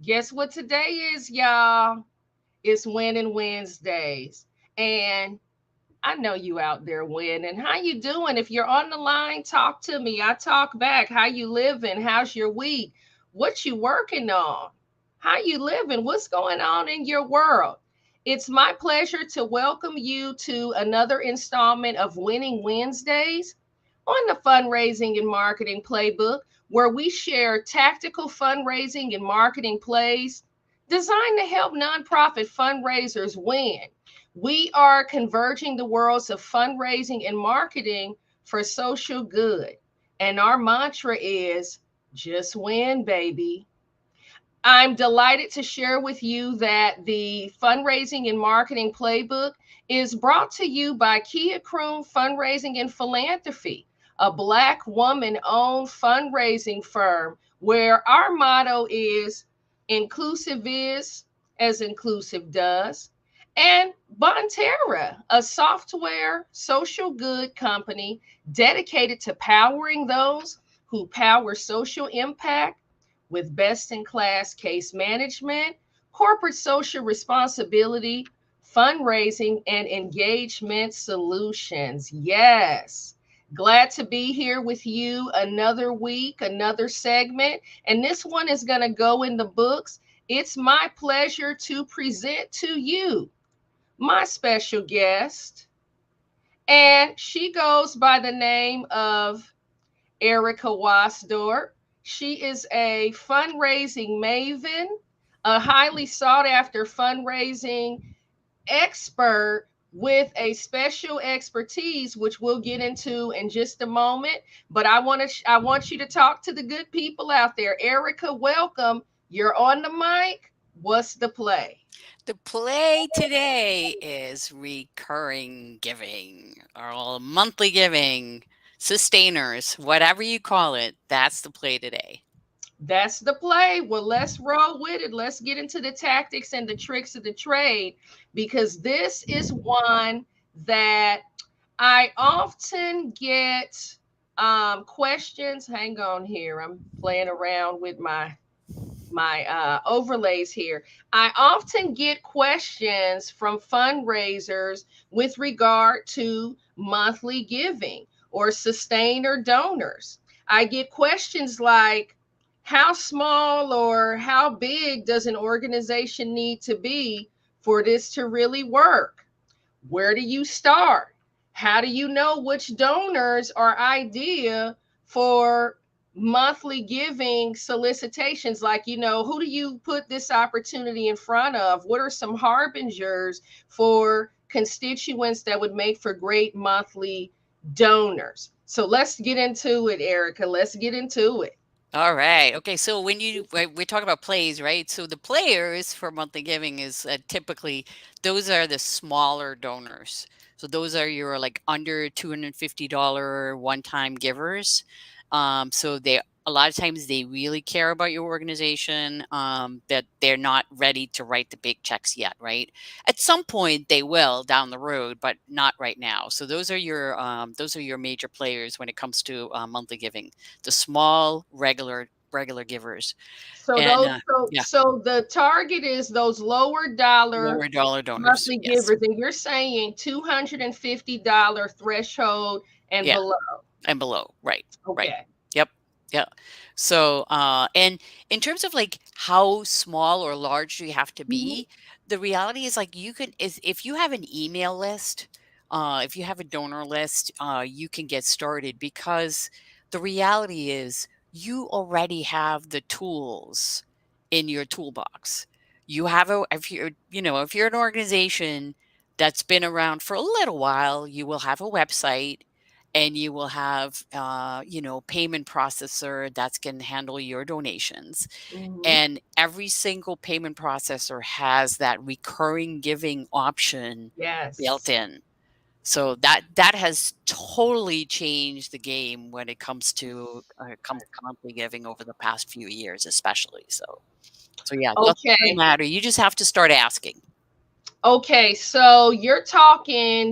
Guess what today is, y'all? It's Winning Wednesdays. And I know you out there winning. How you doing? If you're on the line, talk to me. I talk back. How you living? How's your week? What you working on? How you living? What's going on in your world? It's my pleasure to welcome you to another installment of Winning Wednesdays on the Fundraising and Marketing Playbook, where we share tactical fundraising and marketing plays designed to help nonprofit fundraisers win. We are converging the worlds of fundraising and marketing for social good. And our mantra is just win, baby. I'm delighted to share with you that the Fundraising and Marketing Playbook is brought to you by Kia Kroon Fundraising and Philanthropy, a Black woman owned fundraising firm where our motto is inclusive is as inclusive does. And Bonterra, a software social good company dedicated to powering those who power social impact with best in class case management, corporate social responsibility, fundraising, and engagement solutions. Yes. Glad to be here with you another week, another segment. And this one is going to go in the books. It's my pleasure to present to you my special guest. And she goes by the name of Erica Waasdorp. She is a fundraising maven, a highly sought after fundraising expert with a special expertise, which we'll get into in just a moment. But I want you to talk to the good people out there. Erica, welcome. You're on the mic. What's the play? The play today is recurring giving or monthly giving, sustainers, whatever you call it. That's the play today. That's the play. Well, let's roll with it. Let's get into the tactics and the tricks of the trade because this is one that I often get questions. Hang on here. I'm playing around with my overlays here. I often get questions from fundraisers with regard to monthly giving or sustainer donors. I get questions like, how small or how big does an organization need to be for this to really work? Where do you start? How do you know which donors are ideal for monthly giving solicitations? Like, who do you put this opportunity in front of? What are some harbingers for constituents that would make for great monthly donors? So let's get into it, Erica. Let's get into it. All right. Okay. So we're talking about plays, right? So the players for monthly giving is typically those are the smaller donors. So those are your like under $250 one-time givers. So they a lot of times they really care about your organization. That they're not ready to write the big checks yet, right? At some point they will down the road, but not right now. So those are your major players when it comes to monthly giving, the small regular givers. So And those so yeah, so the target is those lower dollar lower dollar donors. monthly Yes. givers, and you're saying $250 threshold and Yeah, below. and below. Right. Right. Okay. Yep. Yeah. So and in terms of like how small or large do you have to Mhm. be, the reality is like you can is if you have an email list, if you have a donor list, you can get started because the reality is you already have the tools in your toolbox. You have a if you're if you're an organization that's been around for a little while, you will have a website and you will have payment processor that's going to handle your donations, Mhm. and every single payment processor has that recurring giving option built Yes. in. So that has totally changed the game when it comes to monthly giving over the past few years especially. So yeah, doesn't really Okay. matter, you just have to start asking. Okay, so you're talking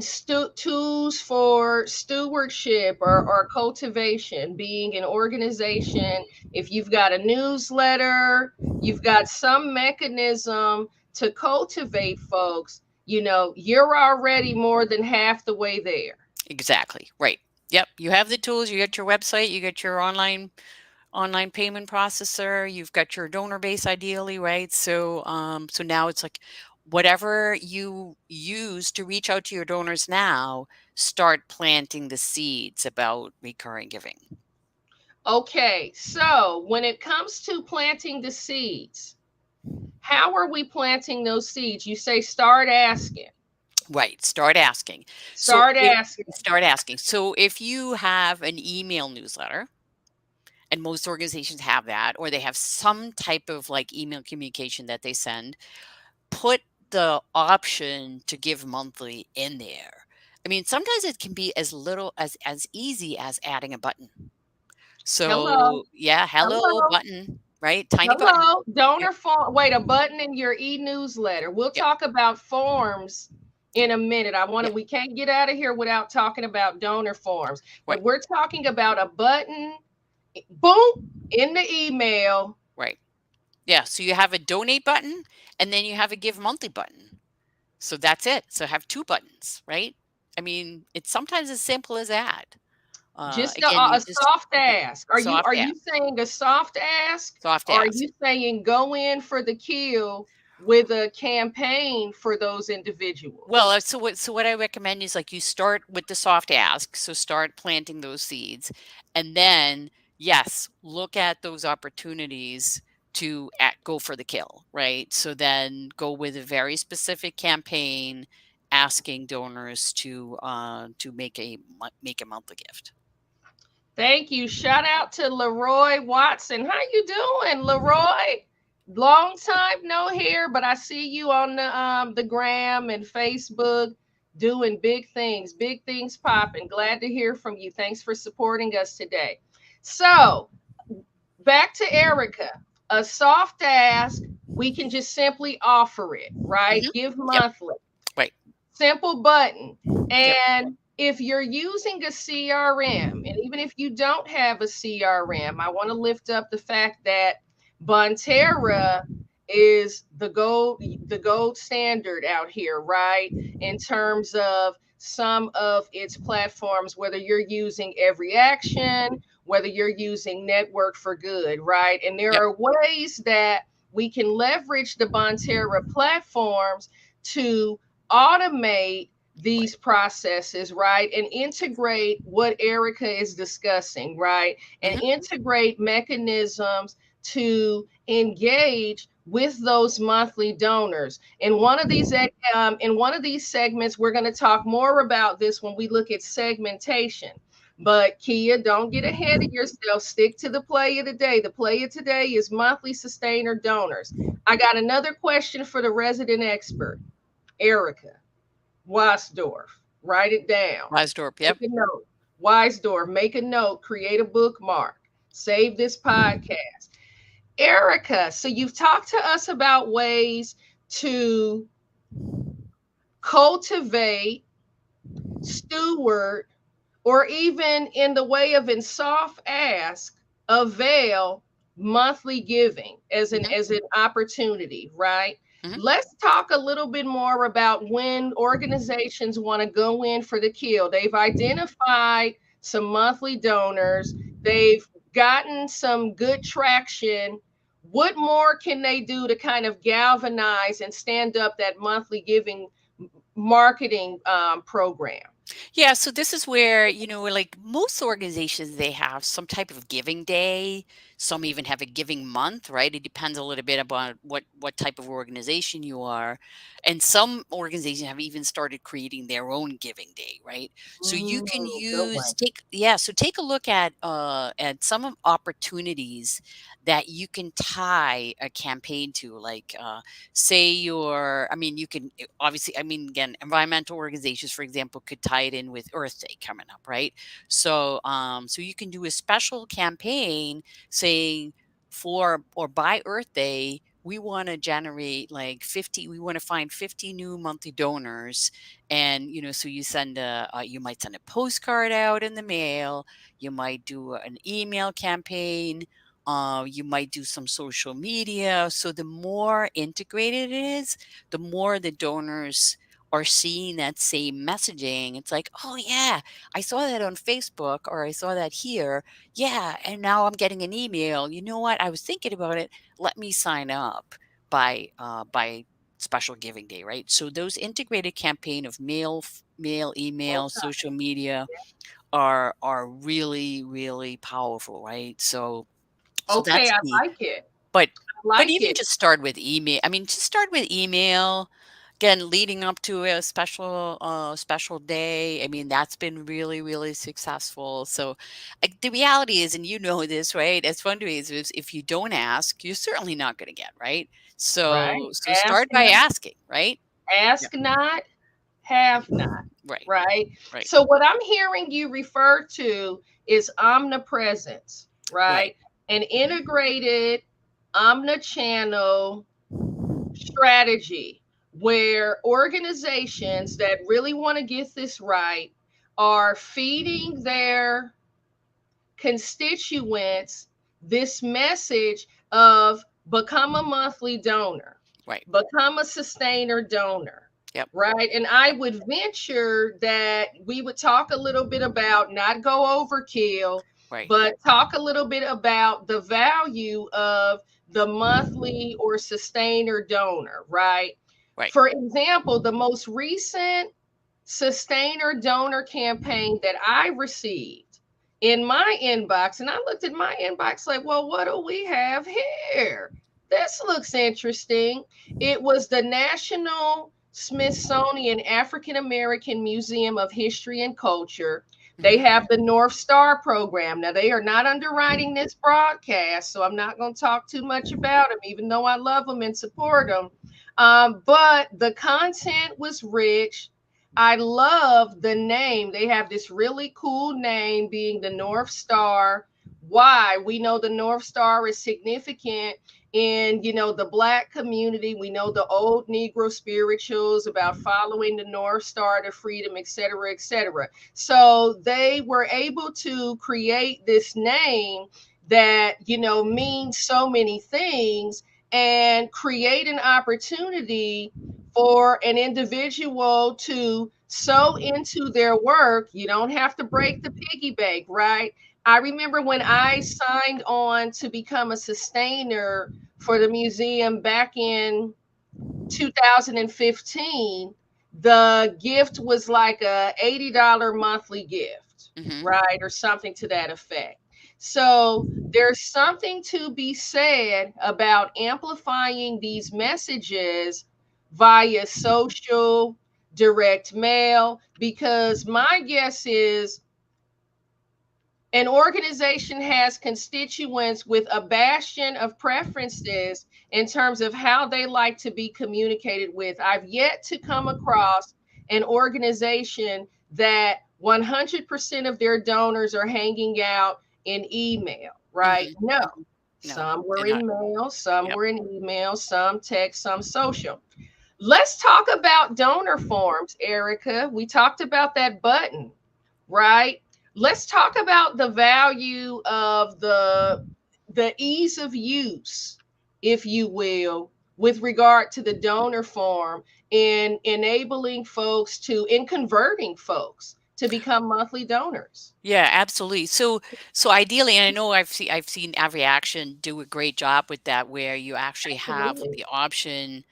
tools for stewardship or cultivation, being an organization. If you've got a newsletter, you've got some mechanism to cultivate folks, you're already more than half the way there. Exactly. Right. Yep. You have the tools. You got your website. You got your online payment processor. You've got your donor base, ideally, right? So now it's like whatever you use to reach out to your donors now, start planting the seeds about recurring giving. Okay, so when it comes to planting the seeds, how are we planting those seeds? You say start asking. Right. Start asking. So Start if asking. start asking. So if you have an email newsletter, and most organizations have that, or they have some type of like email communication that they send, put the option to give monthly in there. I mean, sometimes it can be as little as easy as adding a button. Hello. So yeah, hello Hello. button, right? Tiny button. Hello. Yep, Donor form. Wait, a button in your e-newsletter. We'll yep, talk about forms in a minute. yep. We can't get out of here without talking about donor forms. Right, But we're talking about a button, boom, in the email. right. Yeah. So you have a donate button, and then you have a give monthly button. So that's it. So have two buttons, right? I mean, it's sometimes as simple as that. Just Again, you a just soft yeah, ask. Are you soft are ask, you saying a soft ask, soft or are ask. you saying go in for the kill with a campaign for those Well, individuals? so what I recommend is like you start with the soft ask, so start planting those seeds, and then yes, look at those opportunities to go for the kill, right? So then go with a very specific campaign, asking donors to make a monthly gift. Thank you. Shout out to Leroy Watson. How you doing, Leroy? Long time no hear, but I see you on the gram and Facebook doing big things popping. Glad to hear from you. Thanks for supporting us today. So back to Erica. A soft ask, we can just simply offer it, right? Hmm. Give Yep. monthly. Right. Simple button. Yep. And if you're using a CRM, and even if you don't have a CRM, I want to lift up the fact that Bonterra is the gold standard out here, right? In terms of some of its platforms, whether you're using Every Action, whether you're using Network for Good, right? And there Yep. are ways that we can leverage the Bonterra platforms to automate Right. these processes, right? And integrate what Erica is discussing, right? And Hmm. integrate mechanisms to engage with those monthly donors. In one of these segments, we're going to talk more about this when we look at segmentation. But Kia, don't get ahead of yourself. Stick to the play of the day. The play of today is monthly sustainer donors. I got another question for the resident expert. Erica Waasdorp. Write it down. Waasdorp. Make Yep. a note. Weisdorf, make a note, create a bookmark, save this podcast. Erica, so you've talked to us about ways to cultivate, steward, or even in the way of in soft ask, avail monthly giving as an Hmm. opportunity, right? Hmm. Let's talk a little bit more about when organizations want to go in for the kill. They've identified some monthly donors, they've gotten some good traction. What more can they do to kind of galvanize and stand up that monthly giving marketing program? Yeah, so this is where, like most organizations, they have some type of giving day. Some even have a giving month, right? It depends a little bit about what type of organization you are. And some organizations have even started creating their own giving day, right? So you can Good one. take a look at some of opportunities that you can tie a campaign to, like say you're I mean you can obviously, I mean, again, environmental organizations, for example, could tie it in with Earth Day coming up, right? So you can do a special campaign saying for or by Earth Day, we want to generate like 50, we want to find 50 new monthly donors. And, so you might send a postcard out in the mail, you might do an email campaign, you might do some social media. So the more integrated it is, the more the donors are seeing that same messaging. It's like, oh yeah, I saw that on Facebook, or I saw that here. Yeah, and now I'm getting an email. You know what? I was thinking about it. Let me sign up by special giving day, right? So those integrated campaign of mail, email, Okay. social media are really really powerful, right? So Okay, that's I key. like it. But I but like even it. just start with email. I mean, just start with email. Again, leading up to a special day. I mean, that's been really, really successful. So, like, the reality is, and you know this, right? As fundraisers, if you don't ask, you're certainly not going to get, right? Right. So Ask start by not, asking, right? Yeah. ask not, have not. Right. Right. Right. So what I'm hearing you refer to is omnipresence, Right. right? An Mhm. integrated omnichannel strategy where organizations that really want to get this right are feeding their constituents this message of become a monthly donor, Right. become a sustainer donor, Yep. right? And I Yep. would venture that we would talk a little bit about not go overkill, Right. but talk a little bit about the value of the monthly or sustainer donor, right? Right. For example, the most recent sustainer donor campaign that I received in my inbox. And I looked at my inbox like, well, what do we have here? This looks interesting. It was the National Smithsonian African American Museum of History and Culture. They Hmm. have the North Star program. Now, they are not underwriting this broadcast, so I'm not going to talk too much about them, even though I love them and support them. But the content was rich. I love the name. They have this really cool name being the North Star. Why? We know the North Star is significant in, the black community. We know the old Negro spirituals about following the North Star to freedom, et cetera, et cetera. So they were able to create this name that, means so many things and create an opportunity for an individual to sow into their work. You don't have to break the piggy bank, right? I remember when I signed on to become a sustainer for the museum back in 2015, the gift was like a $80 monthly gift, Hmm. right? Or something to that effect. So there's something to be said about amplifying these messages via social, direct mail, because my guess is an organization has constituents with a bastion of preferences in terms of how they like to be communicated with. I've yet to come across an organization that 100% of their donors are hanging out in email, right? Hmm. No. Hmm. No, Some were they're not. in mail, some Yep. were in email, some text, some social. Let's talk about donor forms, Erica. We talked about that button, right? Let's talk about the value of the ease of use, if you will, with regard to the donor form in enabling folks to in converting folks to become monthly donors. Yeah, absolutely. So ideally, and I know I've seen Every Action do a great job with that, where you actually have Absolutely. the option,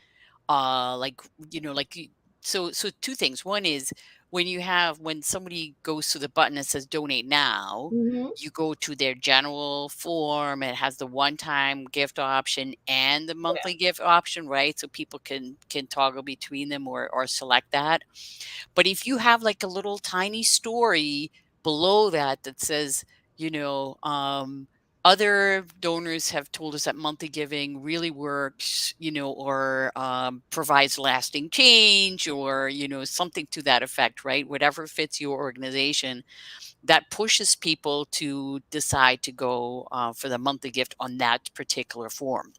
like, like, so two things. One is, when somebody goes to the button that says donate now, Hmm. you go to their general form. It has the one-time gift option and the Yeah. monthly gift option, right? So people can toggle between them, or select that. But if you have like a little tiny story below that that says, you know, other donors have told us that monthly giving really works, or provides lasting change, or, something to that effect, right? Whatever fits your organization, that pushes people to decide to go for the monthly gift on that particular form.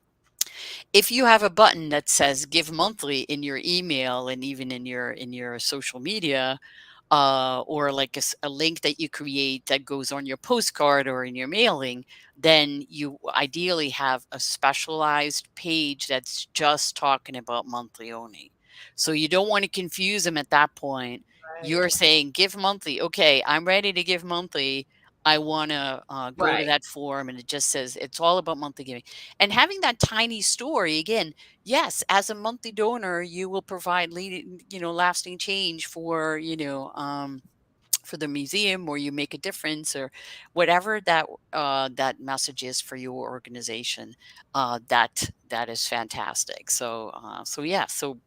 If you have a button that says give monthly in your email and even in your social media, or like a link that you create that goes on your postcard or in your mailing, then you ideally have a specialized page that's just talking about monthly only. So you don't want to confuse them at that point. You're Right. saying give monthly. Okay, I'm ready to give monthly. I want to go to Right. that form, and it just says it's all about monthly giving. And having that tiny story again, yes, as a monthly donor, you will provide lasting change for, for the museum, or you make a difference, or whatever that message is for your organization. That is fantastic. So yeah. So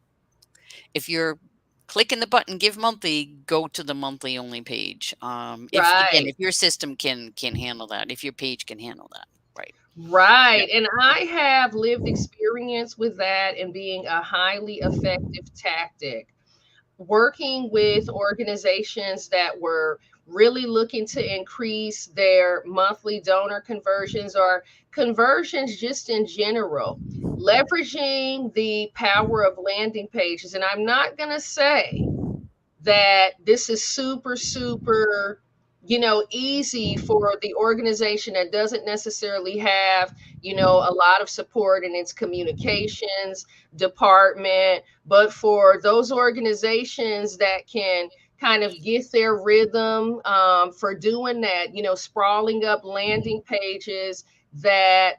if you're clicking the button give monthly, go to the monthly only page. If again, Right. if your system can handle that, if your page can handle that, right? Yeah. Right. And I have lived experience with that and being a highly effective tactic. Working with organizations that were really looking to increase their monthly donor conversions or conversions just in general, leveraging the power of landing pages. And I'm not going to say that this is super, super, easy for the organization that doesn't necessarily have, a lot of support in its communications department. But for those organizations that can kind of get their rhythm for doing that, sprawling up landing pages that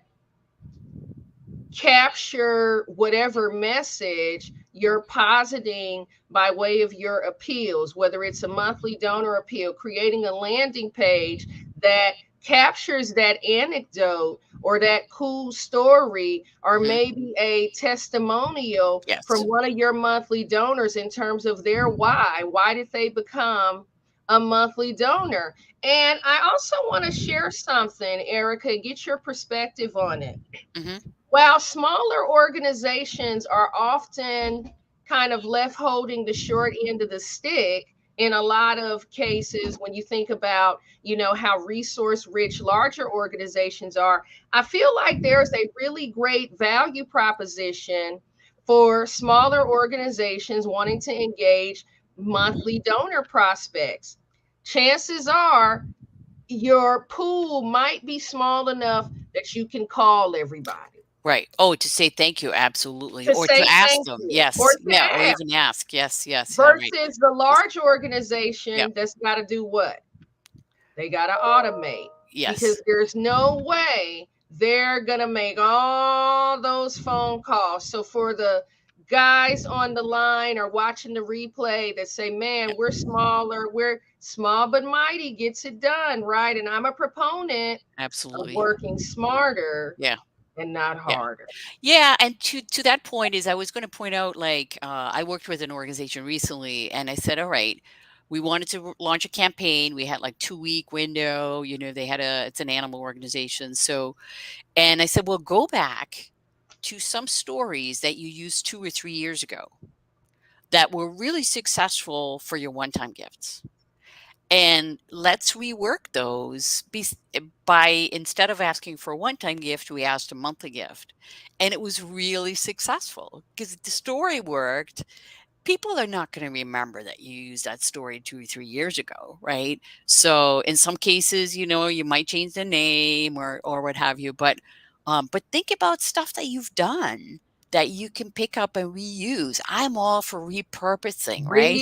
capture whatever message you're positing by way of your appeals, whether it's a monthly donor appeal, creating a landing page that captures that anecdote or that cool story, or Hmm. maybe a testimonial from Yes. one of your monthly donors in terms of their why. Why did they become a monthly donor? And I also want to share something, Erica, get your perspective on it. Hmm. While smaller organizations are often kind of left holding the short end of the stick in a lot of cases, when you think about, how resource rich larger organizations are, I feel like there's a really great value proposition for smaller organizations wanting to engage monthly donor prospects. Chances are your pool might be small enough that you can call everybody Right. Oh, to say thank you, absolutely, to or to say ask thank them. you or Yes. to Yeah, or ask, even ask. Yes, yes, yeah, right. versus the Just large yeah. organization that's got to do what? They got to automate, because Yes. there's no way they're going to make all those phone calls. So for the guys on the line or watching the replay that say, man, Yep. we're smaller, we're small but mighty gets it done, right? And I'm a proponent of Absolutely. working smarter Yeah. and not Yeah. harder. Yeah, and to that point is I was gonna point out, like, I worked with an organization recently, and I said, "All right, we wanted to launch a campaign." We had, like, 2-week window, they had it's an animal organization, so and I said, "Well, go back to some stories that you used 2 or 3 years ago that were really successful for your one-time gifts. And let's rework those by instead of asking for a one-time gift, we asked a monthly gift. And it was really successful because the story worked. People are not going to remember that you used that story 2 or 3 years ago, right? So in some cases, you might change the name or what have you, but think about stuff that you've done that you can pick up and reuse. I'm all for repurposing, right?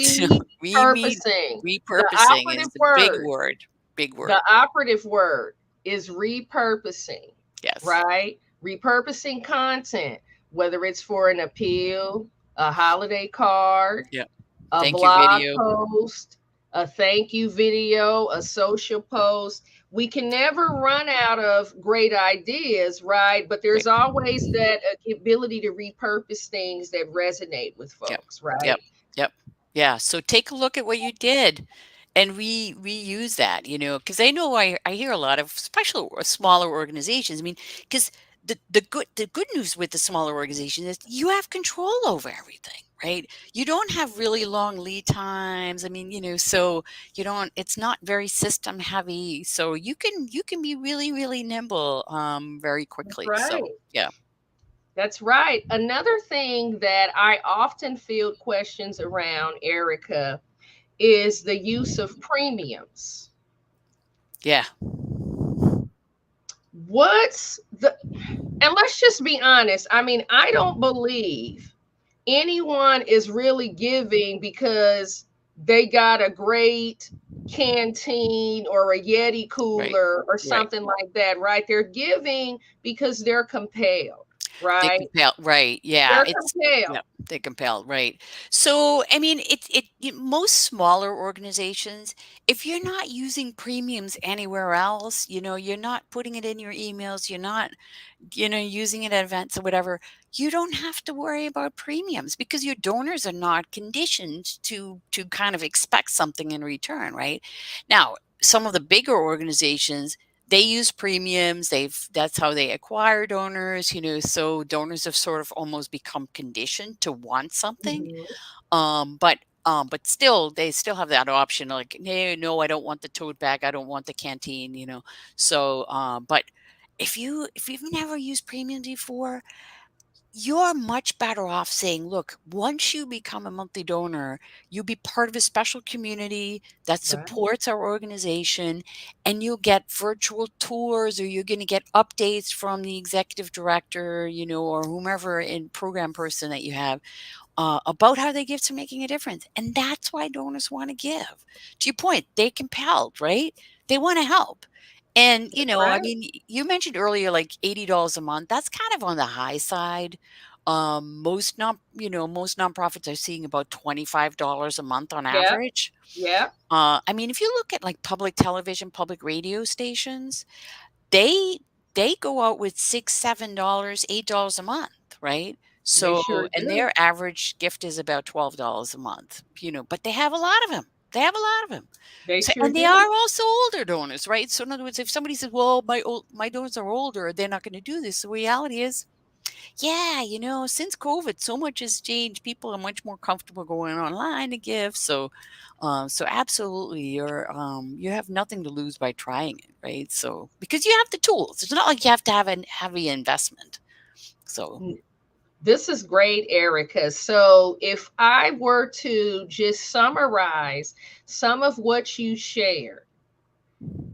Re Repurposing. The repurposing is operative the big word, word. Big the word. operative word is repurposing, Yes. right? Repurposing content, whether it's for an appeal, a holiday card, Yeah. a Thank you, blog video. post, a thank you video, a social post. We can never run out of great ideas, right? But Right. there's always that ability to repurpose things that resonate with Yep. folks, Yep. right? Yep. Yeah. So take a look at what you did and reuse that, because I know I hear a lot of special or smaller organizations. I mean, because the good news with the smaller organization is you have control over everything, right? You don't have really long lead times. I mean, so you don't. It's not very system heavy, so you can be really nimble very That's quickly. right. So yeah. That's right. Another thing that I often field questions around, Erica, is the use of premiums. Yeah, What's the, and let's just be honest. I mean, I don't believe anyone is really giving because they got a great canteen or a Yeti right, cooler or right. something like that, right? They're giving because they're compelled, They right? compel, right, yeah, They're it's compelled. yeah, they compel, right. So, I mean, most smaller organizations, if you're not using premiums anywhere else, you're not putting it in your emails, you're not, using it at events or whatever, you don't have to worry about premiums because your donors are not conditioned to kind of expect something in return, right? Now, some of the bigger organizations, they use premiums. That's how they acquire donors, so donors have sort of almost become conditioned to want something. Mhm. But still, they still have that option, like, hey, no, I don't want the tote bag, I don't want the canteen. So, but if you've never used premium before, you're much better off saying, look, once you become a monthly donor, you'll be part of a special community that Right. supports our organization, and you'll get virtual tours, or you're going to get updates from the executive director, or whomever in program person that you have, about how their gifts are making a difference. And that's why donors want to give. To your point, they're compelled, right? They want to help. And, That's I right. mean, you mentioned earlier, like $80 a month. That's kind of on the high side. Most nonprofits are seeing about $25 a month on Yep. average. Yep. I mean, if you look at like public television, public radio stations, they they go out with $6, $7, $8 a month, right? They So, sure and do. their average gift is about $12 a month, but they have a lot of them. They have a lot of them. They So, sure and they do. are also older donors, right? So in other words, if somebody says, "Well, my donors are older, they're not going to do this," the reality is, yeah, since COVID, so much has changed. People are much more comfortable going online to give. So absolutely, you have nothing to lose by trying it, right? So because you have the tools, it's not like you have to have a heavy investment. So N- This is great, Erica. So, if I were to just summarize some of what you shared,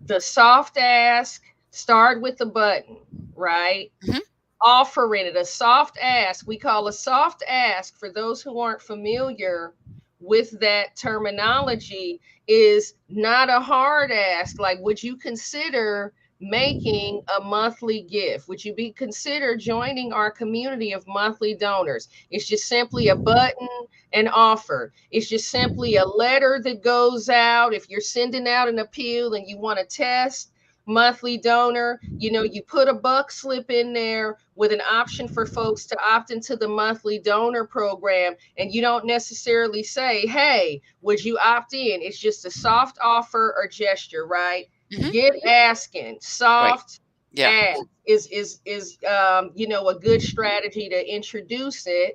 the soft ask, start with the button, right? mhm, Offering it, a soft ask. We call a soft ask, for those who aren't familiar with that terminology, is not a hard ask. Like, would you consider making a monthly gift? Would you be consider joining our community of monthly donors? It's just simply a button and offer. It's just simply a letter that goes out. If you're sending out an appeal and you want to test monthly donor, you put a buck slip in there with an option for folks to opt into the monthly donor program, and you don't necessarily say, hey, would you opt in? It's just a soft offer or gesture, right? mhm, Get asking. right, Soft yeah, ask is a good strategy to introduce it,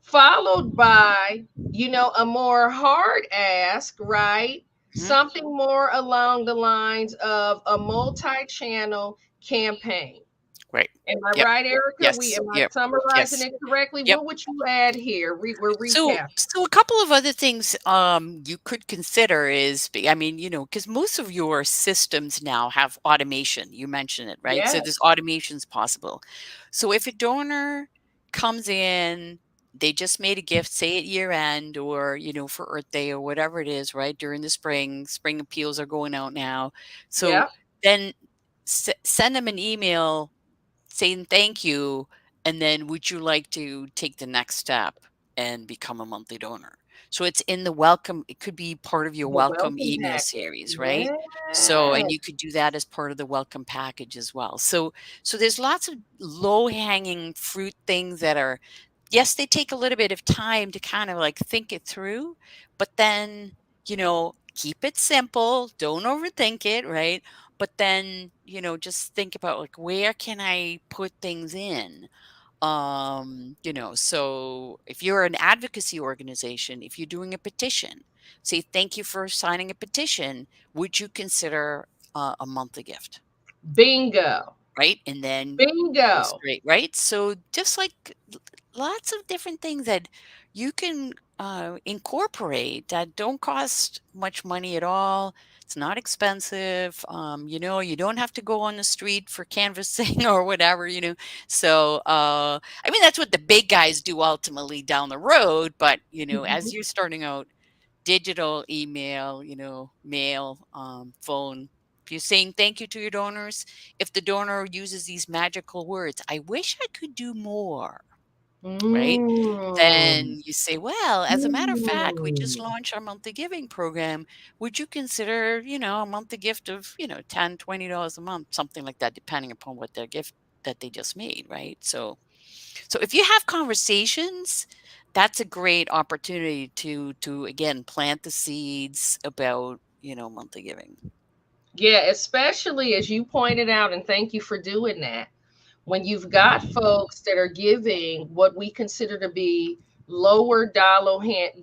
followed by, a more hard ask, right? mhm, Something more along the lines of a multi-channel campaign. right, Am I yep, right, Erica? yes, Am I yep, summarizing yes, it correctly? yep. What would you add here? We're So recapping. so a couple of other things you could consider is I mean, because most of your systems now have automation. You mentioned it, right? So there's Yes. automations possible. So if a donor comes in, they just made a gift, say at year end, or for Earth Day or whatever it is, right? During the spring appeals are going out now. So Yep. then send them an email saying thank you, and then would you like to take the next step and become a monthly donor? So it's in the welcome, it could be part of your The welcome welcome email packet. series, right? So, and Yes. you could do that as part of the welcome package as well. So there's lots of low hanging fruit things that are, yes, they take a little bit of time to kind of like think it through, but then, keep it simple, don't overthink it, right? But then, just think about like, where can I put things in? So if you're an advocacy organization, if you're doing a petition, say thank you for signing a petition, would you consider a monthly gift? Bingo. right? And then go Bingo. straight, right? So just like lots of different things that you can incorporate that don't cost much money at all. It's not expensive. You don't have to go on the street for canvassing or whatever, So, I mean, that's what the big guys do ultimately down the road. But, as you're starting out, digital, email, mail, phone. If you're saying thank you to your donors, if the donor uses these magical words, I wish I could do more, right? Mm. Then you say, well, as a matter of fact, we just Mm. launched our monthly giving program. Would you consider, a monthly gift of, $10, $20 a month, something like that, depending upon what their gift that they just made, right? So if you have conversations, that's a great opportunity to again plant the seeds about, monthly giving. Yeah, especially as you pointed out, and thank you for doing that. When you've got folks that are giving what we consider to be lower dollar handle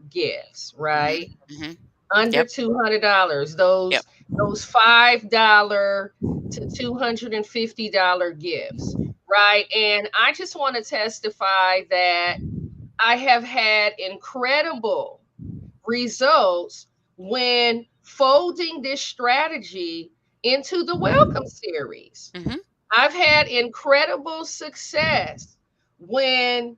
gifts, Mhm. right? Mhm. Under Yep. $200, Yep. those $5 to $250 gifts, right? And I just want to testify that I have had incredible results when folding this strategy into the welcome series. Mhm. I've had incredible success when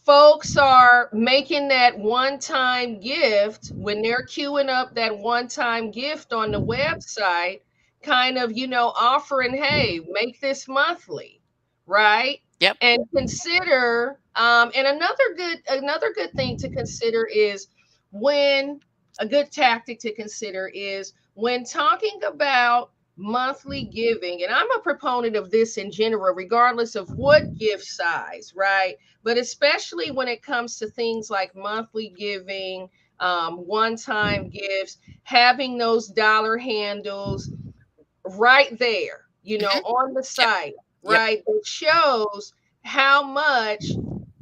folks are making that one time gift, when they're queuing up that one time gift on the website, kind of, offering, hey, make this monthly, right? Yep. And consider, and another good thing to consider is when a good tactic to consider is when talking about monthly giving, and I'm a proponent of this in general, regardless of what gift size, right? But especially when it comes to things like monthly giving, one-time gifts, having those dollar handles right there, Mhm. on the Yep. site, Yep. right? It shows how much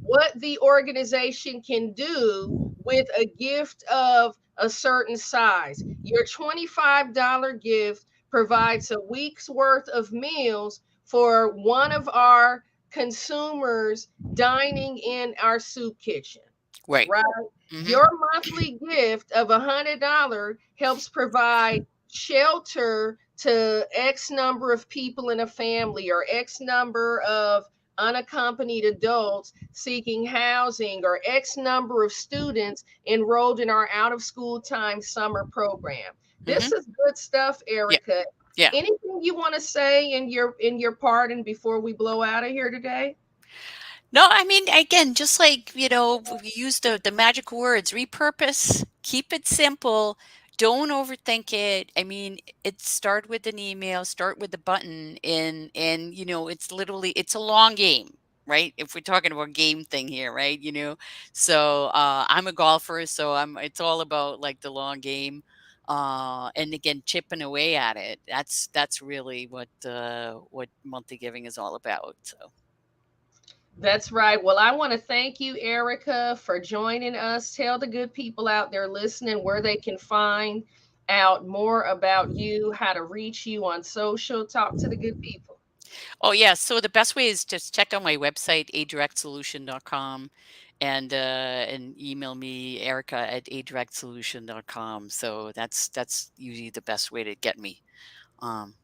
what the organization can do with a gift of a certain size. Your $25 gift provides a week's worth of meals for one of our consumers dining in our soup kitchen, Right. right? Mhm. Your monthly gift of $100 helps provide shelter to X number of people in a family or X number of unaccompanied adults seeking housing or X number of students enrolled in our out of school time summer program. This Mhm. is good stuff, Yep. Erica. Yeah. Anything you want to say in your pardon before we blow out of here today? No, I mean, again, just like, we use the magic words, repurpose, keep it simple, don't overthink it. I mean, it start with an email, start with the button, and it's literally it's a long game, right? If we're talking about game thing here, right? So I'm a golfer, so it's all about like the long game. And again, chipping away at it. That's really what monthly giving is all about. So That's right. Well, I want to thank you, Erica, for joining us. Tell the good people out there listening where they can find out more about you, how to reach you on social. Talk to the good people. Oh, yeah. So the best way is just check out my website, adirectsolution.com, and email me, Erica at adirectsolution.com. So that's usually the best way to get me. Um,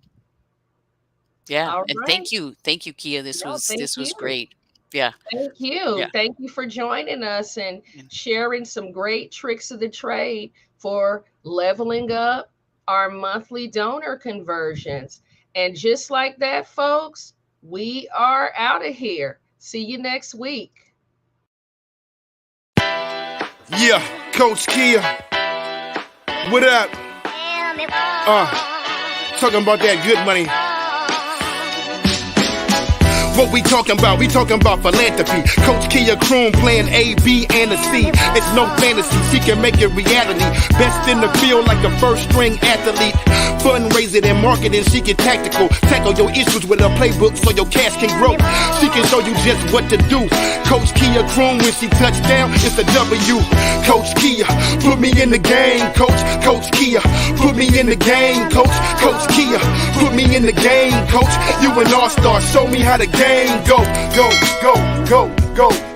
yeah. All And right. thank you, Kia. This No, was thank this was you. great. Yeah. Thank you. Yeah. Thank you for joining us and And- sharing some great tricks of the trade for leveling up our monthly donor conversions. And just like that, folks, we are out of here. See you next week. Yeah, Coach Kia, what up? Talking about that good money. What we talking about? We talking about philanthropy. Coach Kia Kroon playing A, B, and a C. It's no fantasy, she can make it reality. Best in the field like a first-string athlete. Fundraising and marketing, she get tactical. Tackle your issues with a playbook so your cash can grow. She can show you just what to do. Coach Kia Kroon, when she touch down, it's a W. Coach Kia, put me in the game, coach. Coach Kia, put me in the game, coach. Coach Kia, put me in the game, coach. You an all-star, show me how the game go, go, go, go, go.